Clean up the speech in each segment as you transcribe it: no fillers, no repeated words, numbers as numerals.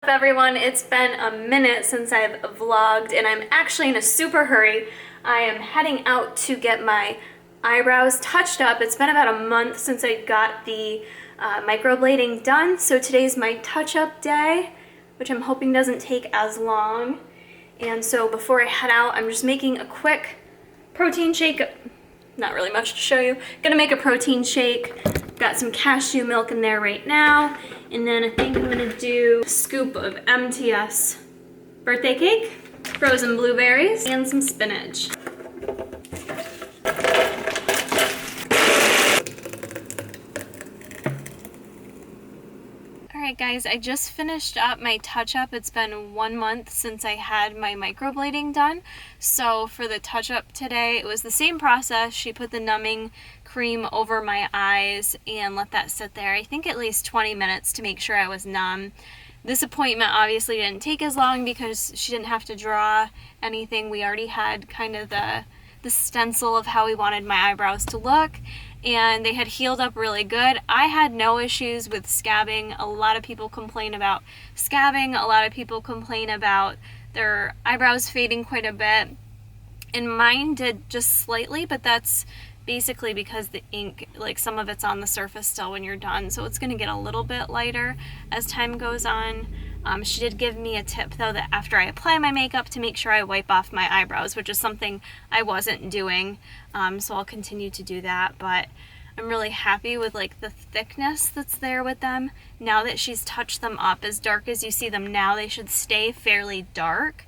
What's up everyone? It's been a minute since I've vlogged and I'm actually in a super hurry. I am heading out to get my eyebrows touched up. It's been about a month since I got the microblading done, so today's my touch-up day, which I'm hoping doesn't take as long. And so before I head out, I'm just making a quick protein shake. Not really much to show you. Gonna make a protein shake. Got some cashew milk in there right now. And then I think I'm gonna do a scoop of MTS birthday cake, frozen blueberries, and some spinach. Alright guys, I just finished up my touch-up. It's been 1 month since I had my microblading done. So for the touch-up today, it was the same process. She put the numbing cream over my eyes and let that sit there, I think at least 20 minutes to make sure I was numb. This appointment obviously didn't take as long because she didn't have to draw anything. We already had kind of the stencil of how we wanted my eyebrows to look, and they had healed up really good. I had no issues with scabbing. A lot of people complain about scabbing. A lot of people complain about their eyebrows fading quite a bit, and mine did just slightly, but that's basically because the ink, like some of it's on the surface still when you're done, so it's going to get a little bit lighter as time goes on. She did give me a tip though that after I apply my makeup to make sure I wipe off my eyebrows, which is something I wasn't doing, so I'll continue to do that. But I'm really happy with like the thickness that's there with them. Now that she's touched them up, as dark as you see them now, they should stay fairly dark,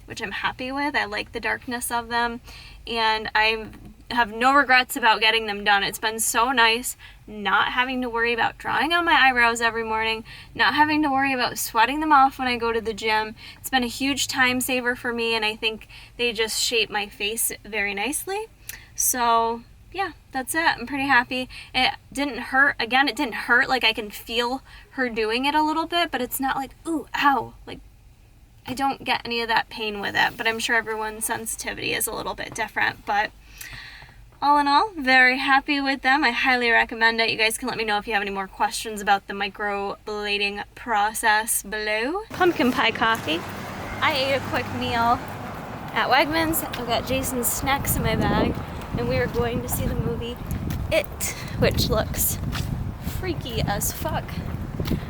which I'm happy with. I like the darkness of them, and I have no regrets about getting them done. It's been so nice not having to worry about drawing on my eyebrows every morning, not having to worry about sweating them off when I go to the gym. It's been a huge time saver for me, and I think they just shape my face very nicely. So yeah, that's it. I'm pretty happy. It didn't hurt. Again, it didn't hurt. Like I can feel her doing it a little bit, but it's not like, ooh, ow. Like I don't get any of that pain with it, but I'm sure everyone's sensitivity is a little bit different. But all in all, very happy with them. I highly recommend it. You guys can let me know if you have any more questions about the microblading process below. Pumpkin pie coffee. I ate a quick meal at Wegmans. I've got Jason's snacks in my bag, and we are going to see the movie It, which looks freaky as fuck.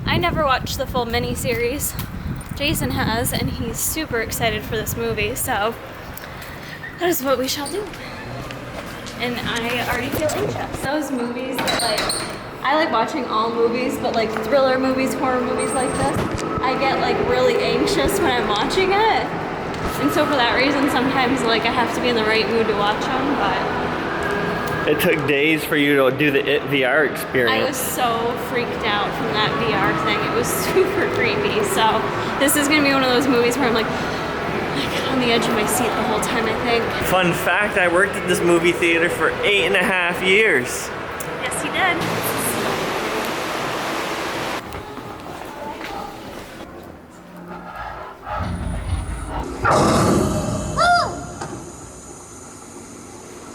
I never watched the full miniseries. Jason has, and he's super excited for this movie, so that is what we shall do. And I already feel anxious. Those movies that I like watching all movies, but like thriller movies, horror movies like this, I get like really anxious when I'm watching it. And so for that reason, sometimes like I have to be in the right mood to watch them, but it took days for you to do the It VR experience. I was so freaked out from that VR thing. It was super creepy. So this is gonna be one of those movies where I'm like on the edge of my seat the whole time, I think. Fun fact, I worked at this movie theater for 8.5 years. Yes, you did.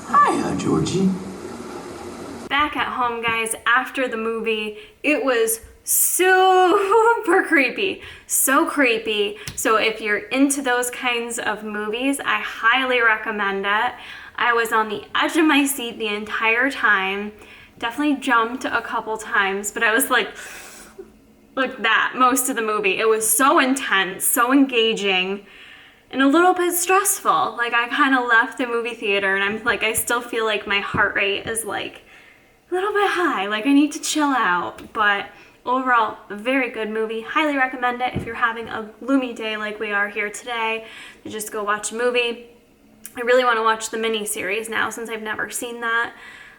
Hiya, Georgie. Back at home, guys, after the movie, it was super creepy. So creepy. So if you're into those kinds of movies, I highly recommend it. I was on the edge of my seat the entire time. Definitely jumped a couple times, but I was like that most of the movie. It was so intense, so engaging, and a little bit stressful. Like I kind of left the movie theater and I'm like, I still feel like my heart rate is like a little bit high. Like I need to chill out, but overall, a very good movie. Highly recommend it if you're having a gloomy day like we are here today, to just go watch a movie. I really want to watch the mini-series now since I've never seen that.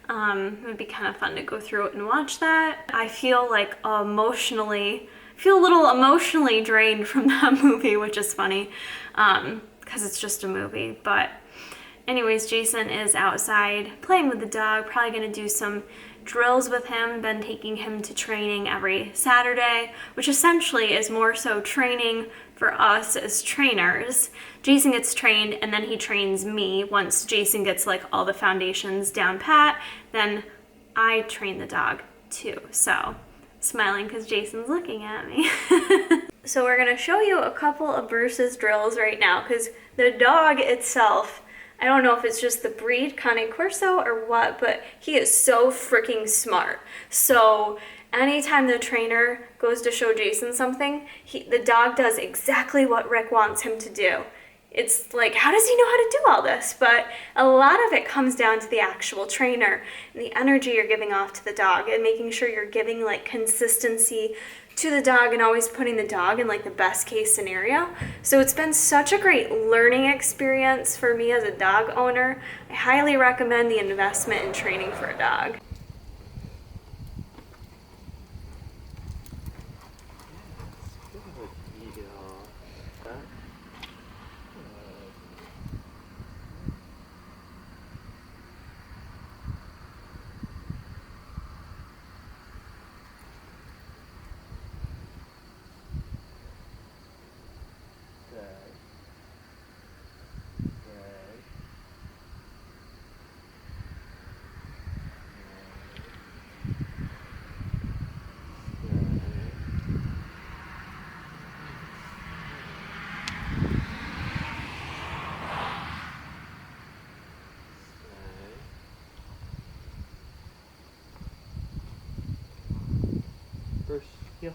It would be kind of fun to go through it and watch that. I feel like a little emotionally drained from that movie, which is funny because it's just a movie. But anyways, Jason is outside playing with the dog, probably going to do some drills with him. Been taking him to training every Saturday, which essentially is more so training for us as trainers. Jason gets trained and then he trains me. Once Jason gets like all the foundations down pat, then I train the dog too. So smiling because Jason's looking at me. So we're gonna show you a couple of Bruce's drills right now, because the dog itself, I don't know if it's just the breed, Cane Corso, or what, but he is so freaking smart. So anytime the trainer goes to show Jason something, the dog does exactly what Rick wants him to do. It's like, how does he know how to do all this? But a lot of it comes down to the actual trainer and the energy you're giving off to the dog, and making sure you're giving like consistency to the dog and always putting the dog in like the best case scenario. So it's been such a great learning experience for me as a dog owner. I highly recommend the investment in training for a dog. First, heel.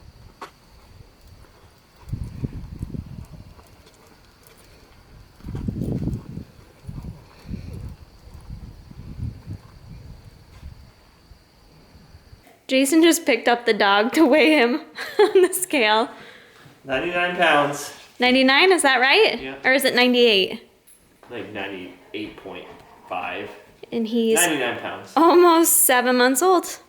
Jason just picked up the dog to weigh him on the scale. 99 pounds. 99, is that right? Yeah. Or is it 98? Like 98.5. And he's 99 pounds. almost 7 months old.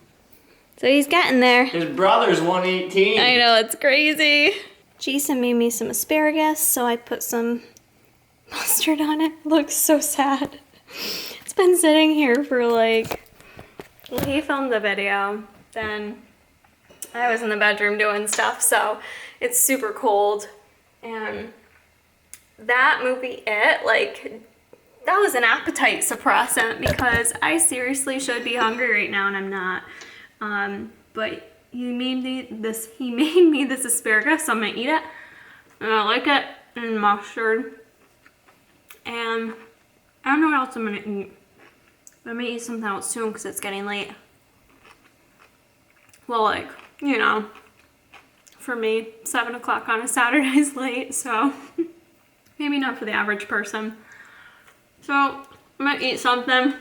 So he's getting there. His brother's 118. I know, it's crazy. Jason made me some asparagus, so I put some mustard on it. It looks so sad. It's been sitting here for like... Well, he filmed the video, then I was in the bedroom doing stuff, so it's super cold. And that movie, like, that was an appetite suppressant, because I seriously should be hungry right now and I'm not. But he made me this asparagus, so I'm gonna eat it. And I like it, and mustard. And I don't know what else I'm gonna eat. But I'm gonna eat something else soon because it's getting late. Well, like, you know, for me, 7 o'clock on a Saturday is late, so maybe not for the average person. So I'm gonna eat something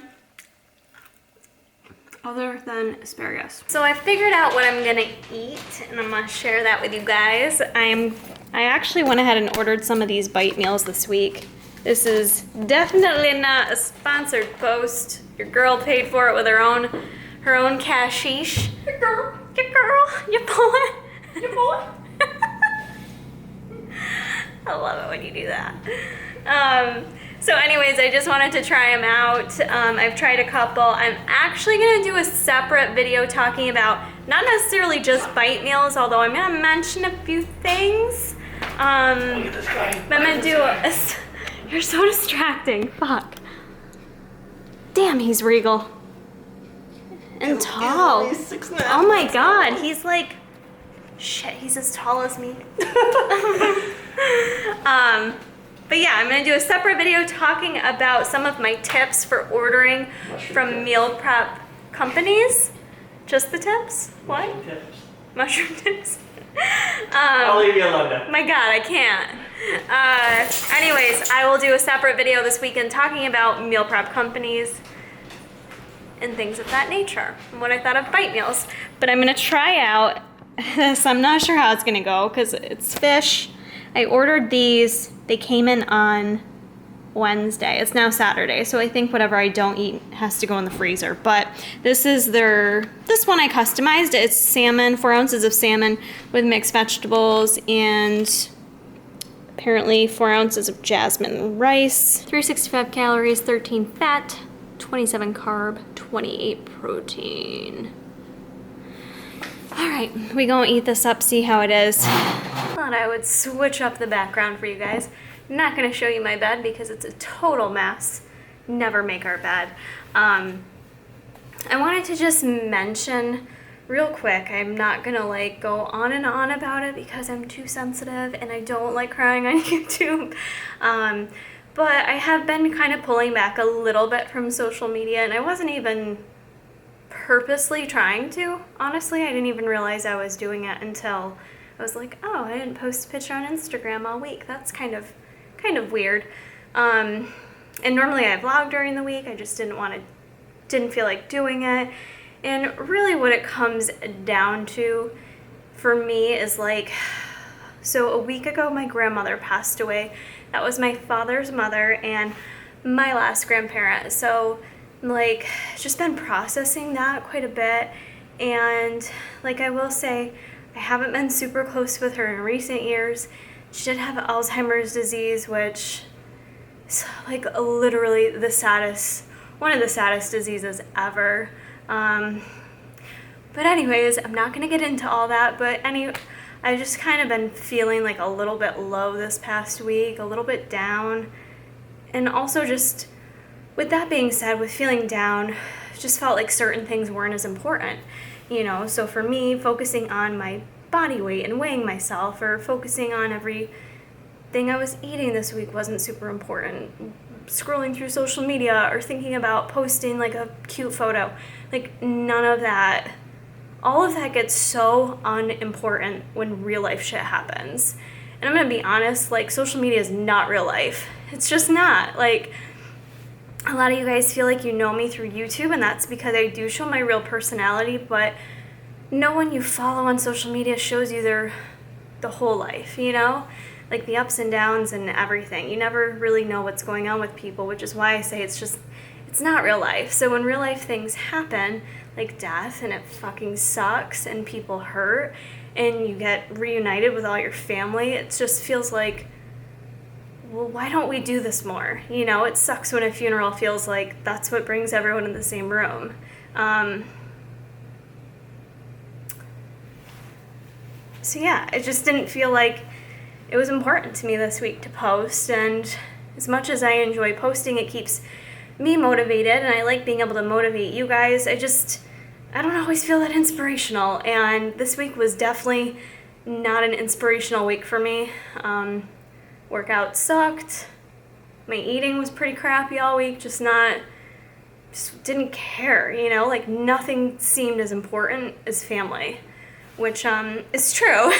other than asparagus. So I figured out what I'm gonna eat, and I'm gonna share that with you guys. I actually went ahead and ordered some of these bite meals this week. This is definitely not a sponsored post. Your girl paid for it with her own cashish. Your girl, your boy. I love it when you do that. So anyways, I just wanted to try them out. I've tried a couple. I'm actually gonna do a separate video talking about not necessarily just bite meals, although I'm gonna mention a few things. Look at this guy. I'm gonna do you're so distracting, fuck. Damn, he's regal. And tall. He's 6'5". Oh my god, he's like, shit, he's as tall as me. But yeah, I'm gonna do a separate video talking about some of my tips for ordering from meal prep companies. Just the tips? What? Mushroom tips. I'll leave you alone now. My god, I can't. Anyways, I will do a separate video this weekend talking about meal prep companies and things of that nature, and what I thought of bite meals. But I'm gonna try out this. I'm not sure how it's gonna go because it's fish. I ordered these. They came in on Wednesday. It's now Saturday, so I think whatever I don't eat has to go in the freezer. But this one I customized. It's salmon, 4 ounces of salmon with mixed vegetables, and apparently 4 ounces of jasmine rice. 365 calories, 13 fat, 27 carb, 28 protein. All right, we gonna eat this up, see how it is. Thought I would switch up the background for you guys. I'm not gonna show you my bed because it's a total mess. Never make our bed. I wanted to just mention real quick, I'm not gonna like go on and on about it because I'm too sensitive and I don't like crying on YouTube. But I have been kind of pulling back a little bit from social media, and I wasn't even purposely trying to. Honestly, I didn't even realize I was doing it until I was like, oh, I didn't post a picture on Instagram all week. That's kind of weird. And normally I vlog during the week. I just didn't feel like doing it. And really what it comes down to for me is like, so a week ago my grandmother passed away. That was my father's mother and my last grandparent. So like just been processing that quite a bit. And like I will say, I haven't been super close with her in recent years. She did have Alzheimer's disease, which is like literally one of the saddest diseases ever. But anyways, I'm not gonna get into all that, but I've just kind of been feeling like a little bit low this past week, a little bit down. And also just, with that being said, with feeling down, just felt like certain things weren't as important, you know? So for me, focusing on my body weight and weighing myself, or focusing on everything I was eating this week wasn't super important. Scrolling through social media or thinking about posting like a cute photo, like none of that. All of that gets so unimportant when real life shit happens. And I'm gonna be honest, like social media is not real life. It's just not. Like a lot of you guys feel like you know me through YouTube, and that's because I do show my real personality, but no one you follow on social media shows you the whole life, you know? Like the ups and downs and everything. You never really know what's going on with people, which is why I say it's not real life. So when real life things happen, like death, and it fucking sucks, and people hurt, and you get reunited with all your family, it just feels like, well, why don't we do this more? You know, it sucks when a funeral feels like that's what brings everyone in the same room. So yeah, it just didn't feel like it was important to me this week to post, and as much as I enjoy posting, it keeps me motivated, and I like being able to motivate you guys. I don't always feel that inspirational, and this week was definitely not an inspirational week for me. Workout sucked. My eating was pretty crappy all week, just didn't care, you know, like nothing seemed as important as family, which is true.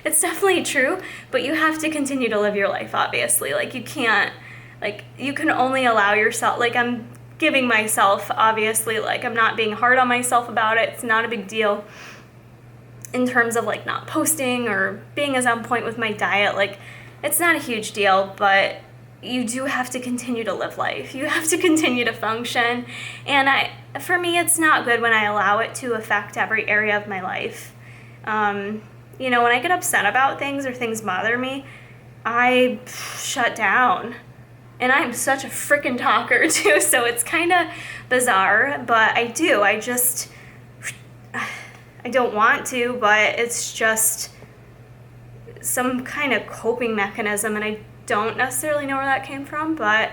It's definitely true, but you have to continue to live your life, obviously. Like you can't, like you can only allow yourself, like I'm giving myself, obviously, like I'm not being hard on myself about it. It's not a big deal in terms of like not posting or being as on point with my diet. Like it's not a huge deal, but you do have to continue to live life. You have to continue to function. And for me, it's not good when I allow it to affect every area of my life. You know, when I get upset about things or things bother me, I shut down. And I'm such a freaking talker too, so it's kind of bizarre, but I do. I don't want to, but it's just some kind of coping mechanism, and I don't necessarily know where that came from, but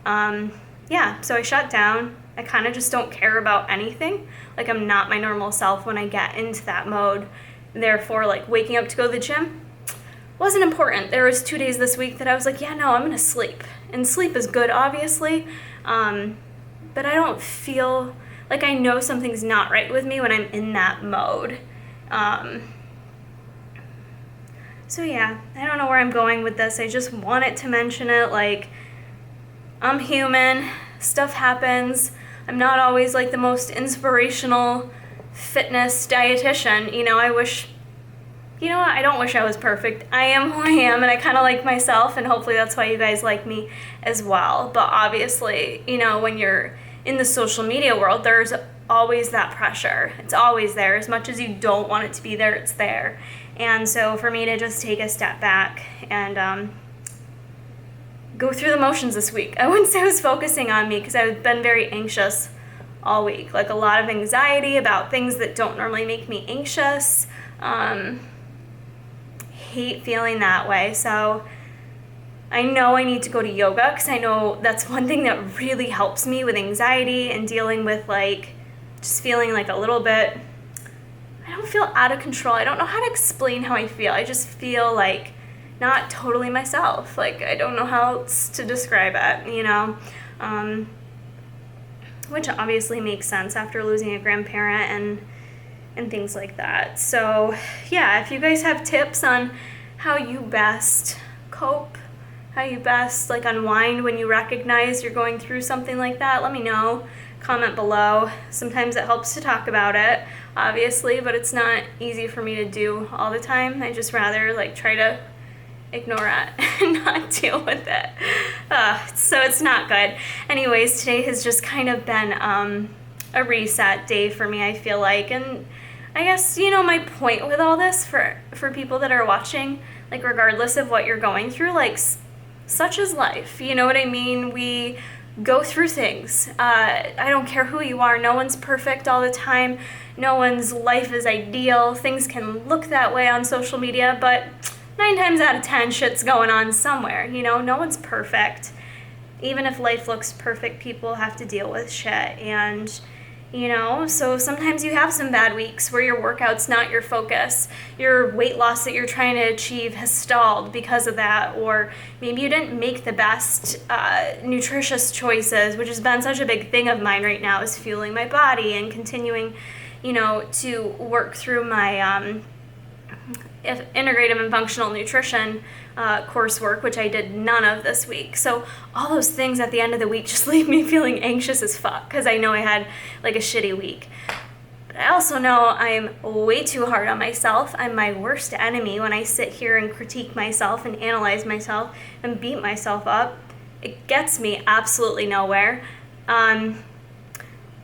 yeah, so I shut down. I kind of just don't care about anything. Like I'm not my normal self when I get into that mode. Therefore, like waking up to go to the gym wasn't important. There was 2 days this week that I was like, yeah, no, I'm gonna sleep. And sleep is good, obviously, but I don't feel like I know something's not right with me when I'm in that mode. So yeah, I don't know where I'm going with this. I just wanted to mention it. Like, I'm human. Stuff happens. I'm not always like the most inspirational fitness dietitian. You know, I don't wish I was perfect. I am who I am, and I kind of like myself, and hopefully that's why you guys like me as well. But obviously, you know, when you're in the social media world, there's always that pressure. It's always there. As much as you don't want it to be there, it's there. And so for me to just take a step back and go through the motions this week. I wouldn't say I was focusing on me, because I've been very anxious all week. Like a lot of anxiety about things that don't normally make me anxious. Hate feeling that way. So I know I need to go to yoga, because I know that's one thing that really helps me with anxiety and dealing with like just feeling like a little bit don't feel out of control. I don't know how to explain how I feel. I just feel like not totally myself. Like, I don't know how else to describe it, you know? Which obviously makes sense after losing a grandparent and things like that. So yeah, if you guys have tips on how you best cope, how you best like unwind when you recognize you're going through something like that, let me know. Comment below. Sometimes it helps to talk about it, obviously, but it's not easy for me to do all the time. I just rather like try to ignore it and not deal with it. So it's not good. Anyways, today has just kind of been a reset day for me, I feel like. And I guess, you know, my point with all this for people that are watching, like regardless of what you're going through, like such is life. You know what I mean? We go through things. I don't care who you are. No one's perfect all the time. No one's life is ideal. Things can look that way on social media, but 9 times out of 10, shit's going on somewhere. You know, no one's perfect. Even if life looks perfect, people have to deal with shit. And, you know, so sometimes you have some bad weeks where your workout's not your focus. Your weight loss that you're trying to achieve has stalled because of that. Or maybe you didn't make the best nutritious choices, which has been such a big thing of mine right now, is fueling my body and continuing, you know, to work through my integrative and functional nutrition coursework, which I did none of this week. So all those things at the end of the week just leave me feeling anxious as fuck because I know I had like a shitty week. But I also know I'm way too hard on myself. I'm my worst enemy when I sit here and critique myself and analyze myself and beat myself up. It gets me absolutely nowhere.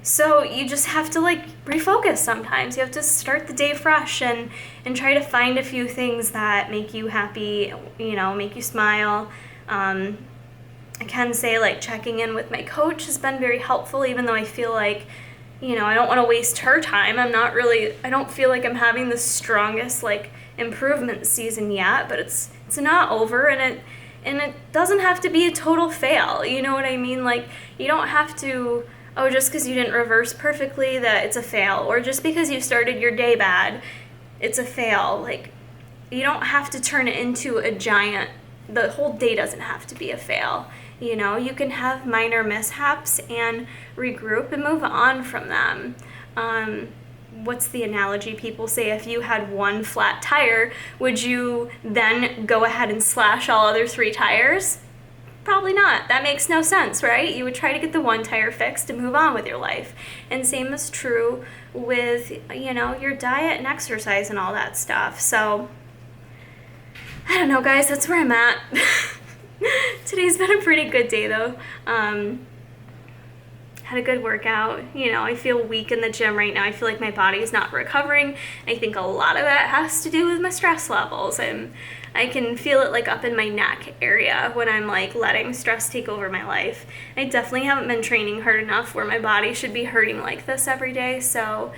So you just have to like refocus sometimes. You have to start the day fresh and try to find a few things that make you happy, you know, make you smile. I can say like checking in with my coach has been very helpful, even though I feel like, you know, I don't want to waste her time. I don't feel like I'm having the strongest like improvement season yet, but it's not over, and it doesn't have to be a total fail. You know what I mean? Like, you don't have to, oh, just because you didn't reverse perfectly that it's a fail, or just because you started your day bad, it's a fail. Like, you don't have to turn it into a giant, the whole day doesn't have to be a fail. You know, you can have minor mishaps and regroup and move on from them. What's the analogy people say? If you had one flat tire, would you then go ahead and slash all other 3 tires? Probably not. That makes no sense, right? You would try to get the one tire fixed and move on with your life. And same is true with, you know, your diet and exercise and all that stuff. So, I don't know, guys. That's where I'm at. Today's been a pretty good day, though. Had a good workout. You know, I feel weak in the gym right now. I feel like my body is not recovering. I think a lot of that has to do with my stress levels. I can feel it like up in my neck area when I'm like letting stress take over my life. I definitely haven't been training hard enough where my body should be hurting like this every day. So,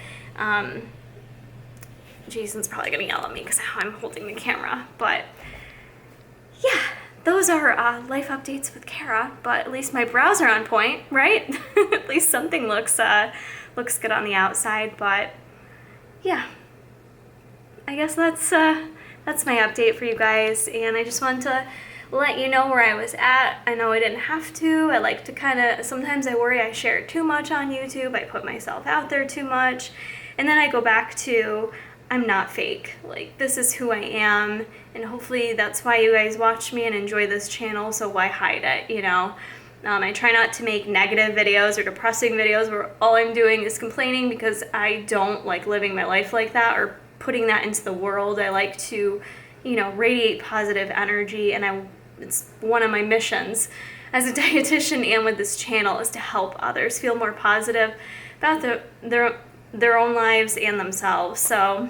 Jason's probably gonna yell at me because I'm holding the camera. But yeah, those are life updates with Kara. But at least my brows are on point, right? At least something looks good on the outside. But yeah, I guess that's my update for you guys, and I just wanted to let you know where I was at. I know I didn't have to. I like to sometimes I worry I share too much on YouTube. I put myself out there too much, and then I go back to, I'm not fake. Like, this is who I am, and hopefully that's why you guys watch me and enjoy this channel, so why hide it, you know? I try not to make negative videos or depressing videos where all I'm doing is complaining, because I don't like living my life like that or putting that into the world. I like to, you know, radiate positive energy, and it's one of my missions as a dietitian and with this channel is to help others feel more positive about their own lives and themselves. So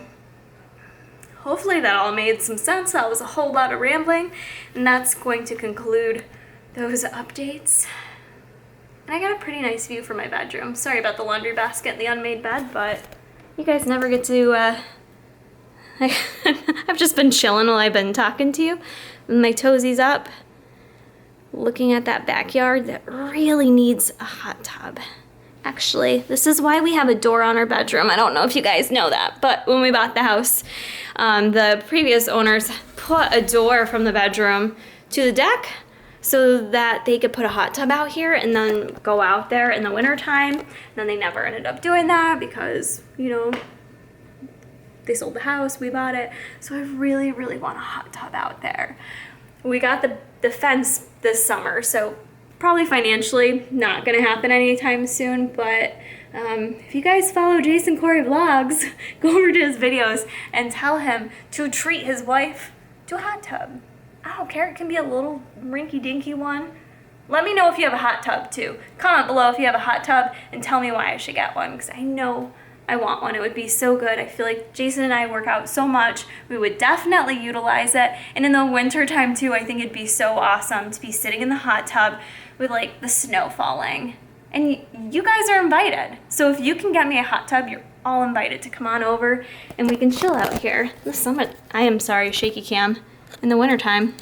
hopefully that all made some sense. That was a whole lot of rambling, and that's going to conclude those updates. And I got a pretty nice view from my bedroom. Sorry about the laundry basket and the unmade bed, but you guys never get to I've just been chilling while I've been talking to you with my toesies up, looking at that backyard that really needs a hot tub. Actually, this is why we have a door on our bedroom. I don't know if you guys know that, but when we bought the house, the previous owners put a door from the bedroom to the deck so that they could put a hot tub out here and then go out there in the winter time. And then they never ended up doing that because, you know, they sold the house, we bought it. So I really, really want a hot tub out there. We got the fence this summer, so probably financially not gonna happen anytime soon, but if you guys follow Jason Corey Vlogs, go over to his videos and tell him to treat his wife to a hot tub. I don't care, it can be a little rinky-dinky one. Let me know if you have a hot tub too. Comment below if you have a hot tub and tell me why I should get one, because I know I want one. It would be so good. I feel like Jason and I work out so much. We would definitely utilize it. And in the winter time too, I think it'd be so awesome to be sitting in the hot tub with like the snow falling. And you guys are invited. So if you can get me a hot tub, you're all invited to come on over and we can chill out here. The summer, I am sorry, shaky cam, in the wintertime.